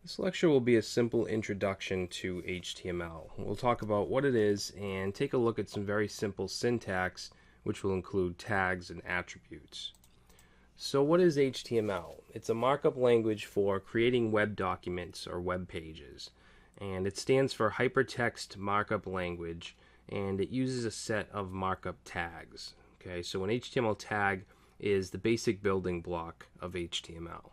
This lecture will be a simple introduction to HTML. We'll talk about what it is and take a look at some very simple syntax, which will include tags and attributes. So what is HTML? It's a markup language for creating web documents or web pages. And it stands for Hypertext Markup Language, and it uses a set of markup tags. Okay, so an HTML tag is the basic building block of HTML.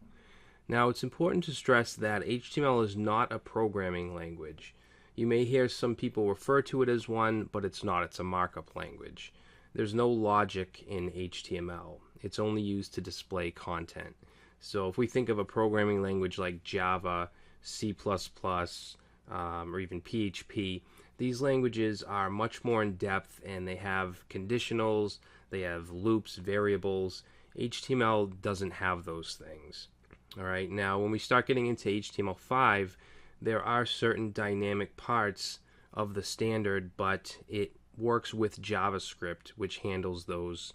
Now, it's important to stress that HTML is not a programming language. You may hear some people refer to it as one, but it's not. It's a markup language. There's no logic in HTML. It's only used to display content. So if we think of a programming language like Java, C++, or even PHP, these languages are much more in depth and they have conditionals, they have loops, variables. HTML doesn't have those things. All right, now when we start getting into HTML5, there are certain dynamic parts of the standard, but it works with JavaScript, which handles those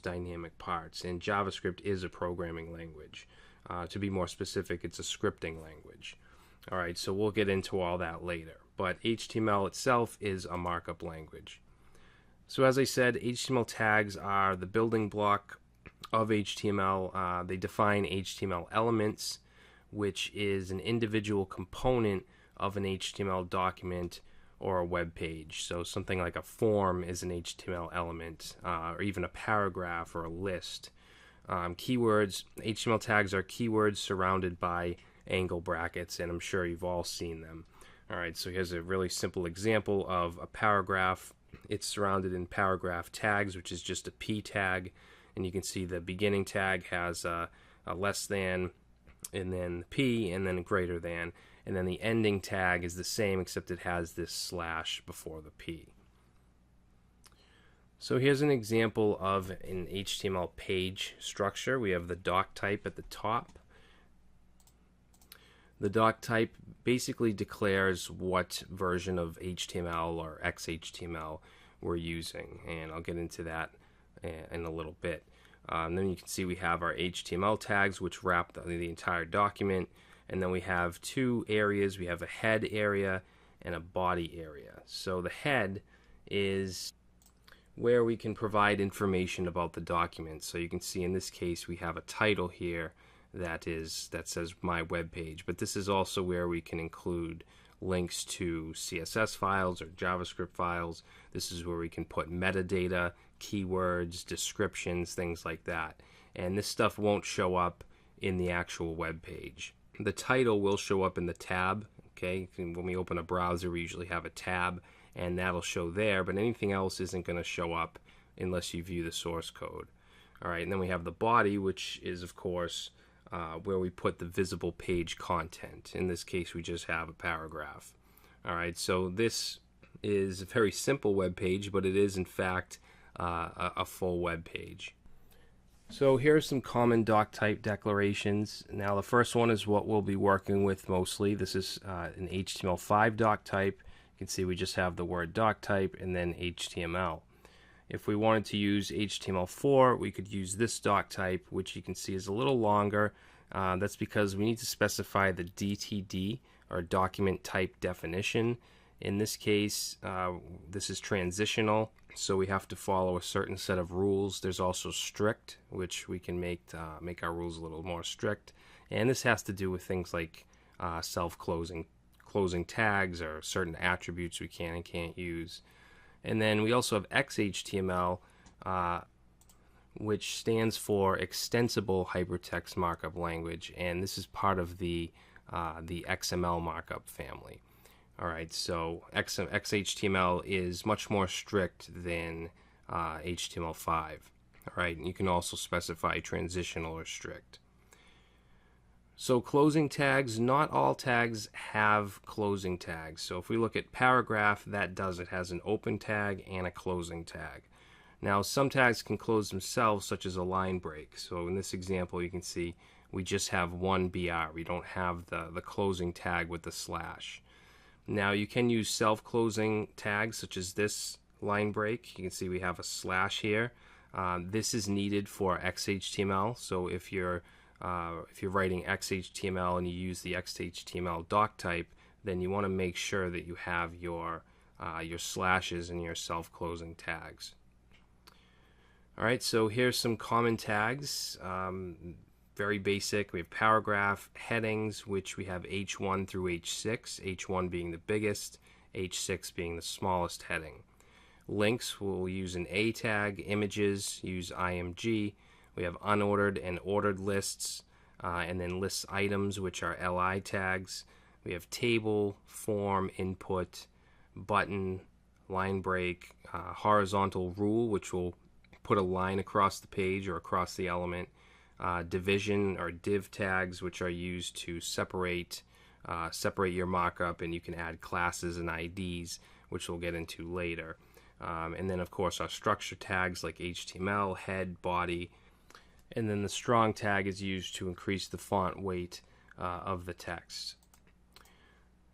dynamic parts. And JavaScript is a programming language. To be more specific, it's a scripting language. All right, so we'll get into all that later. But HTML itself is a markup language. So as I said, HTML tags are the building block of HTML. They define HTML elements, which is an individual component of an HTML document or a web page. So something like a form is an HTML element, or even a paragraph or a list. Keywords, HTML tags are keywords surrounded by angle brackets, and I'm sure you've all seen them. All right, so here's a really simple example of a paragraph. It's surrounded in paragraph tags, which is just a P tag. And you can see the beginning tag has a less than, and then P, and then greater than. And then the ending tag is the same, except it has this slash before the P. So here's an example of an HTML page structure. We have the doc type at the top. The doc type basically declares what version of HTML or XHTML we're using, and I'll get into that in a little bit. Then you can see we have our HTML tags, which wrap the entire document, and then we have two areas. We have a head area and a body area. So the head is where we can provide information about the document. So you can see in this case we have a title here that says my web page, but this is also where we can include links to CSS files or JavaScript files. This is where we can put metadata, keywords, descriptions, things like that. And this stuff won't show up in the actual web page. The title will show up in the tab. Okay, when we open a browser, we usually have a tab, and that'll show there, but anything else isn't going to show up unless you view the source code. All right, and then we have the body, which is, of course, where we put the visible page content. In this case, we just have a paragraph. All right, so this is a very simple web page, but it is, in fact, a full web page. So here's some common doc type declarations. Now the first one is what we'll be working with mostly. This is an HTML5 doc type. You can see we just have the word doc type and then HTML. If we wanted to use HTML4, we could use this doc type, which you can see is a little longer. That's because we need to specify the DTD, or document type definition. In this case, this is transitional, so we have to follow a certain set of rules. There's also strict, which we can make our rules a little more strict. And this has to do with things like self-closing tags, or certain attributes we can and can't use. And then we also have XHTML, which stands for Extensible Hypertext Markup Language, and this is part of the XML markup family. All right, so XHTML is much more strict than HTML5. All right, and you can also specify transitional or strict. So closing tags, not all tags have closing tags. So if we look at paragraph, that does. It has an open tag and a closing tag. Now some tags can close themselves, such as a line break. So in this example, you can see we just have one BR. We don't have the closing tag with the slash. Now you can use self-closing tags, such as this line break. You can see we have a slash here. This is needed for XHTML. So if you're if you're writing XHTML and you use the XHTML doc type, then you want to make sure that you have your slashes and your self-closing tags. Alright, so here's some common tags. Very basic. We have paragraph, headings, which we have H1 through H6, H1 being the biggest, H6 being the smallest heading. Links, we'll use an A tag. Images, use IMG. We have unordered and ordered lists, and then list items, which are LI tags. We have table, form, input, button, line break, horizontal rule, which will put a line across the page or across the element. Division or div tags, which are used to separate your markup, and you can add classes and IDs, which we'll get into later. And then, of course, our structure tags like HTML, head, body, and then the strong tag is used to increase the font weight of the text.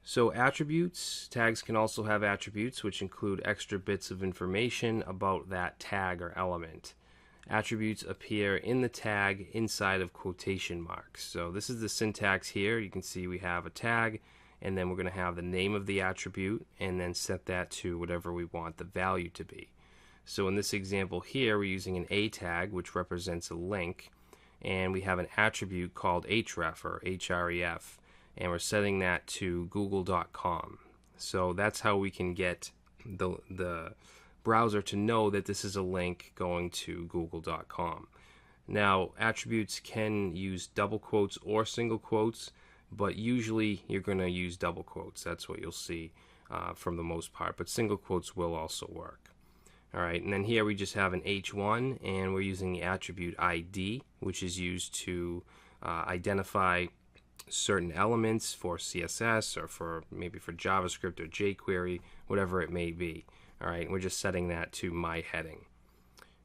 So attributes, tags can also have attributes, which include extra bits of information about that tag or element. Attributes appear in the tag inside of quotation marks. So this is the syntax here. You can see we have a tag, and then we're going to have the name of the attribute, and then set that to whatever we want the value to be. So in this example here, we're using an A tag, which represents a link, and we have an attribute called href or href, and we're setting that to google.com. So that's how we can get the browser to know that this is a link going to google.com. Now, attributes can use double quotes or single quotes, but usually you're going to use double quotes. That's what you'll see from the most part, but single quotes will also work. All right, and then here we just have an H1, and we're using the attribute ID, which is used to identify certain elements for CSS or for maybe for JavaScript or jQuery, whatever it may be. All right, and we're just setting that to my heading.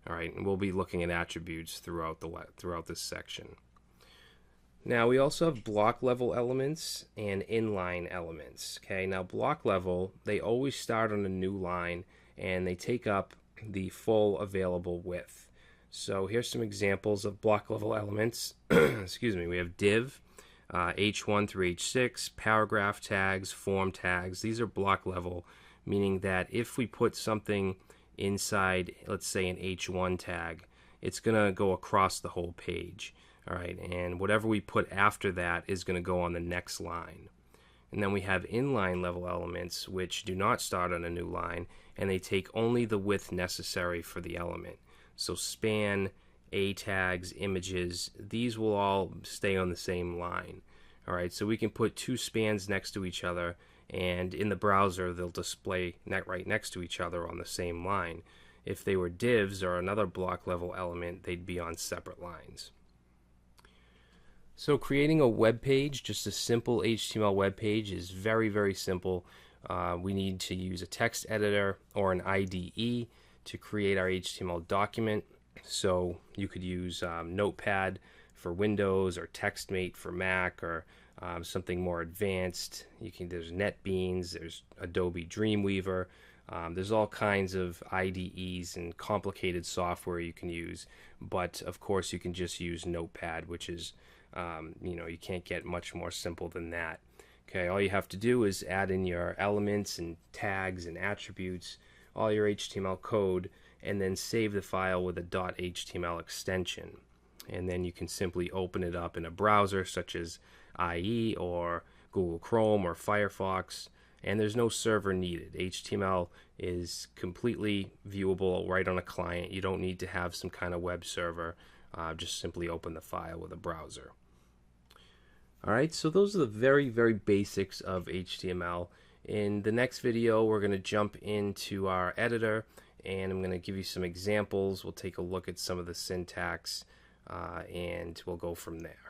All right, and we'll be looking at attributes throughout this section. Now we also have block level elements and inline elements. Okay, now block level, they always start on a new line and they take up the full available width. So here's some examples of block level elements. Excuse me, we have div, H1 through H6, paragraph tags, form tags. These are block level, meaning that if we put something inside, let's say an H1 tag, it's going to go across the whole page. All right, and whatever we put after that is going to go on the next line. And then we have inline level elements, which do not start on a new line, and they take only the width necessary for the element. So span, A tags, images, these will all stay on the same line. All right, so we can put two spans next to each other, and in the browser they'll display right next to each other on the same line. If they were divs or another block level element, they'd be on separate lines. So creating a web page, just a simple HTML web page, is very, very simple. We need to use a text editor or an IDE to create our HTML document. So you could use Notepad for Windows or TextMate for Mac, or something more advanced. There's NetBeans, there's Adobe Dreamweaver. There's all kinds of IDEs and complicated software you can use, but of course you can just use Notepad, which is you can't get much more simple than that. Okay, all you have to do is add in your elements and tags and attributes, all your HTML code, and then save the file with a .html extension. And then you can simply open it up in a browser such as IE or Google Chrome or Firefox, and there's no server needed. HTML is completely viewable right on a client. You don't need to have some kind of web server. Just simply open the file with a browser. Alright, so those are the very, very basics of HTML. In the next video, we're going to jump into our editor, and I'm going to give you some examples. We'll take a look at some of the syntax, and we'll go from there.